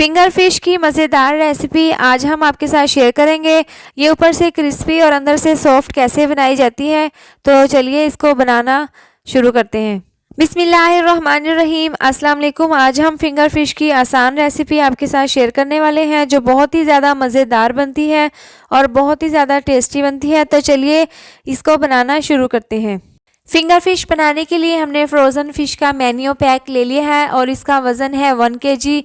Finger fish की मज़ेदार recipe आज हम आपके साथ शेयर करेंगे। ये ऊपर से क्रिस्पी और अंदर से सॉफ्ट कैसे बनाई जाती है, तो चलिए इसको बनाना शुरू करते हैं। बिस्मिल्लाहिर्रहमानिर्रहीम, अस्सलाम वालेकुम। आज हम फिंगर फिश की आसान रेसिपी आपके साथ शेयर करने वाले हैं जो बहुत ही ज़्यादा मज़ेदार बनती है और बहुत ही ज़्यादा टेस्टी बनती है। तो चलिए इसको बनाना शुरू करते हैं। फिंगर फिश बनाने के लिए हमने फ्रोज़न फ़िश का मेन्यू पैक ले लिया है और इसका वज़न है 1 kg।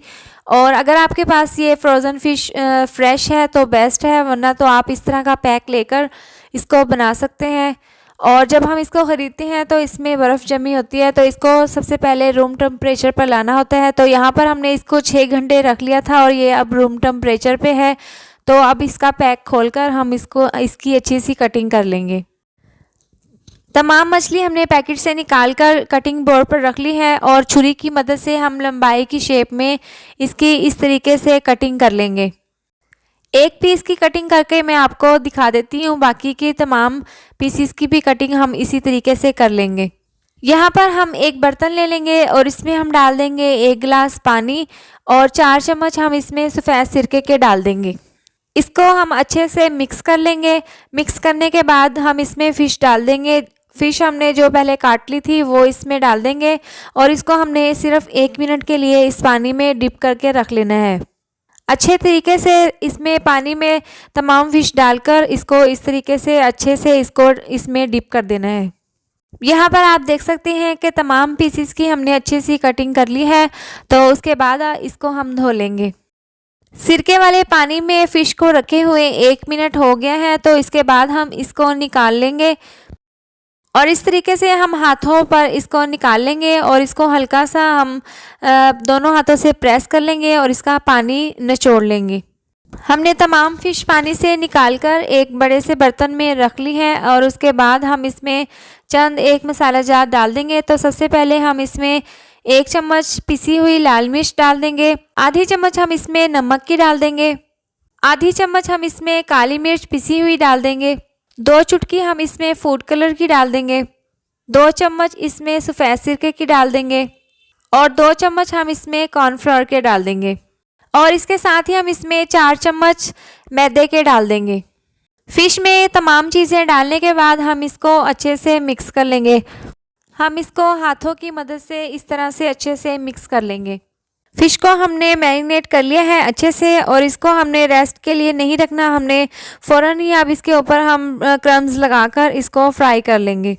और अगर आपके पास ये फ्रोज़न फ़िश फ्रेश है तो बेस्ट है, वरना तो आप इस तरह का पैक लेकर इसको बना सकते हैं। और जब हम इसको ख़रीदते हैं तो इसमें बर्फ़ जमी होती है, तो इसको सबसे पहले रूम टेम्परेचर पर लाना होता है। तो यहाँ पर हमने इसको 6 घंटे रख लिया था और ये अब रूम टेम्परेचर पे है। तो अब इसका पैक खोलकर हम इसकी अच्छी सी कटिंग कर लेंगे। तमाम मछली हमने पैकेट से निकाल कर कटिंग बोर्ड पर रख ली है और छुरी की मदद से हम लंबाई की शेप में इसकी इस तरीके से कटिंग कर लेंगे। एक पीस की कटिंग करके मैं आपको दिखा देती हूँ, बाकी के तमाम पीसीस की भी कटिंग हम इसी तरीके से कर लेंगे। यहाँ पर हम एक बर्तन ले लेंगे और इसमें हम डाल देंगे 1 गिलास पानी और 4 चम्मच हम इसमें सफ़ेद सिरके के डाल देंगे। इसको हम अच्छे से मिक्स कर लेंगे। मिक्स करने के बाद हम इसमें फ़िश डाल देंगे। फ़िश हमने जो पहले काट ली थी वो इसमें डाल देंगे और इसको हमने सिर्फ 1 मिनट के लिए इस पानी में डिप करके रख लेना है। अच्छे तरीके से इसमें पानी में तमाम फ़िश डालकर इसको इस तरीके से अच्छे से इसको इसमें डिप कर देना है। यहाँ पर आप देख सकते हैं कि तमाम पीसीस की हमने अच्छी सी कटिंग कर ली है। तो उसके बाद इसको हम धो लेंगे। सिरके वाले पानी में फ़िश को रखे हुए 1 मिनट हो गया है, तो इसके बाद हम इसको निकाल लेंगे और इस तरीके से हम हाथों पर इसको निकाल लेंगे और इसको हल्का सा हम दोनों हाथों से प्रेस कर लेंगे और इसका पानी निचोड़ लेंगे। हमने तमाम फ़िश पानी से निकालकर एक बड़े से बर्तन में रख ली है और उसके बाद हम इसमें चंद एक मसाला जात डाल देंगे। तो सबसे पहले हम इसमें 1 चम्मच पिसी हुई लाल मिर्च डाल देंगे, आधी चम्मच हम इसमें नमक की डाल देंगे, आधी चम्मच हम इसमें काली मिर्च पिसी हुई डाल देंगे, 2 चुटकी हम इसमें फूड कलर की डाल देंगे, 2 चम्मच इसमें सफ़ेद सिरके की डाल देंगे और 2 चम्मच हम इसमें कॉर्नफ्लोर के डाल देंगे और इसके साथ ही हम इसमें 4 चम्मच मैदे के डाल देंगे। फ़िश में तमाम चीज़ें डालने के बाद हम इसको अच्छे से मिक्स कर लेंगे। हम इसको हाथों की मदद से इस तरह से अच्छे से मिक्स कर लेंगे। फ़िश को हमने मैरिनेट कर लिया है अच्छे से और इसको हमने रेस्ट के लिए नहीं रखना, हमने फ़ौरन ही अब इसके ऊपर हम क्रम्स लगाकर इसको फ्राई कर लेंगे।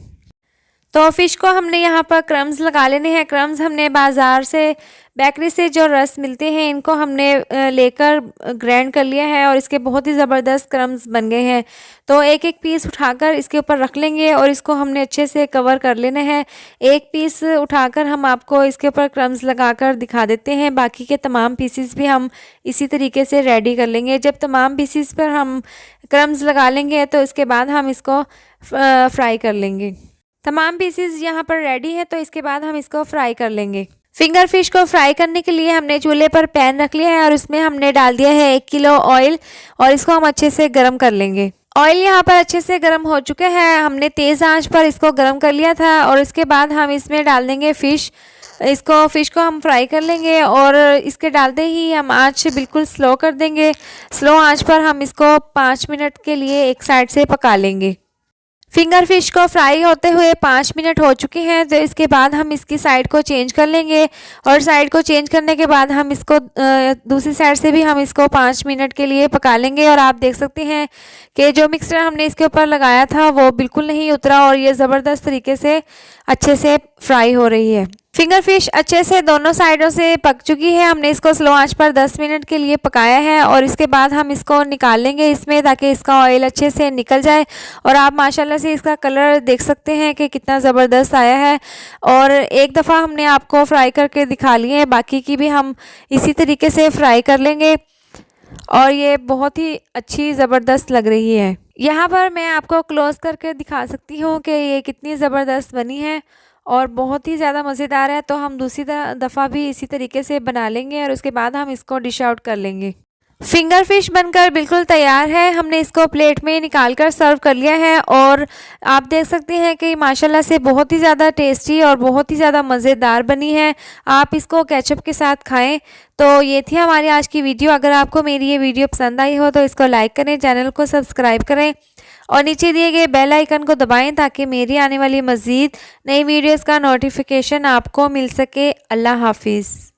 तो फ़िश को हमने यहाँ पर क्रम्स लगा लेने हैं। क्रम्स हमने बाज़ार से बेकरी से जो रस मिलते हैं इनको हमने लेकर ग्राइंड कर लिया है और इसके बहुत ही ज़बरदस्त क्रम्स बन गए हैं। तो एक एक पीस उठाकर इसके ऊपर रख लेंगे और इसको हमने अच्छे से कवर कर लेना है। एक पीस उठाकर हम आपको इसके ऊपर क्रम्स लगाकर दिखा देते हैं, बाकी के तमाम पीसीस भी हम इसी तरीके से रेडी कर लेंगे। जब तमाम पीसीस पर हम क्रम्स लगा लेंगे तो इसके बाद हम इसको फ्राई कर लेंगे। तमाम पीसीस यहाँ पर रेडी है, तो इसके बाद हम इसको फ्राई कर लेंगे। फिंगर फिश को फ्राई करने के लिए हमने चूल्हे पर पैन रख लिया है और उसमें हमने डाल दिया है 1 किलो ऑयल और इसको हम अच्छे से गर्म कर लेंगे। ऑयल यहाँ पर अच्छे से गर्म हो चुके हैं, हमने तेज़ आंच पर इसको गर्म कर लिया था और इसके बाद हम इसमें डाल देंगे फ़िश। फ़िश को हम फ्राई कर लेंगे और इसके डालते ही हम आंच बिल्कुल स्लो कर देंगे। स्लो आंच पर हम इसको 5 मिनट के लिए एक साइड से पका लेंगे। फिंगर फिश को फ्राई होते हुए 5 मिनट हो चुके हैं, तो इसके बाद हम इसकी साइड को चेंज कर लेंगे और साइड को चेंज करने के बाद हम इसको दूसरी साइड से भी हम इसको 5 मिनट के लिए पका लेंगे। और आप देख सकते हैं कि जो मिक्सचर हमने इसके ऊपर लगाया था वो बिल्कुल नहीं उतरा और ये ज़बरदस्त तरीके से अच्छे से फ्राई हो रही है। फिंगर फिश अच्छे से दोनों साइडों से पक चुकी है। हमने इसको स्लो आंच पर 10 मिनट के लिए पकाया है और इसके बाद हम इसको निकाल लेंगे इसमें, ताकि इसका ऑयल अच्छे से निकल जाए। और आप माशाल्लाह से इसका कलर देख सकते हैं कि कितना ज़बरदस्त आया है। और एक दफ़ा हमने आपको फ्राई करके दिखा लिए हैं, बाकी की भी हम इसी तरीके से फ्राई कर लेंगे और ये बहुत ही अच्छी ज़बरदस्त लग रही है। यहाँ पर मैं आपको क्लोज़ करके दिखा सकती हूँ कि ये कितनी ज़बरदस्त बनी है और बहुत ही ज़्यादा मज़ेदार है। तो हम दूसरी दफ़ा भी इसी तरीके से बना लेंगे और उसके बाद हम इसको डिश आउट कर लेंगे। फिंगर फिश बनकर बिल्कुल तैयार है। हमने इसको प्लेट में निकाल कर सर्व कर लिया है और आप देख सकते हैं कि माशाल्लाह से बहुत ही ज़्यादा टेस्टी और बहुत ही ज़्यादा मज़ेदार बनी है। आप इसको केचप के साथ खाएं। तो ये थी हमारी आज की वीडियो। अगर आपको मेरी ये वीडियो पसंद आई हो तो इसको लाइक करें, चैनल को सब्सक्राइब करें और नीचे दिए गए बेल आइकन को दबाएं ताकि मेरी आने वाली मज़ीद नई वीडियोज़ का नोटिफिकेशन आपको मिल सके। अल्लाह हाफिज़।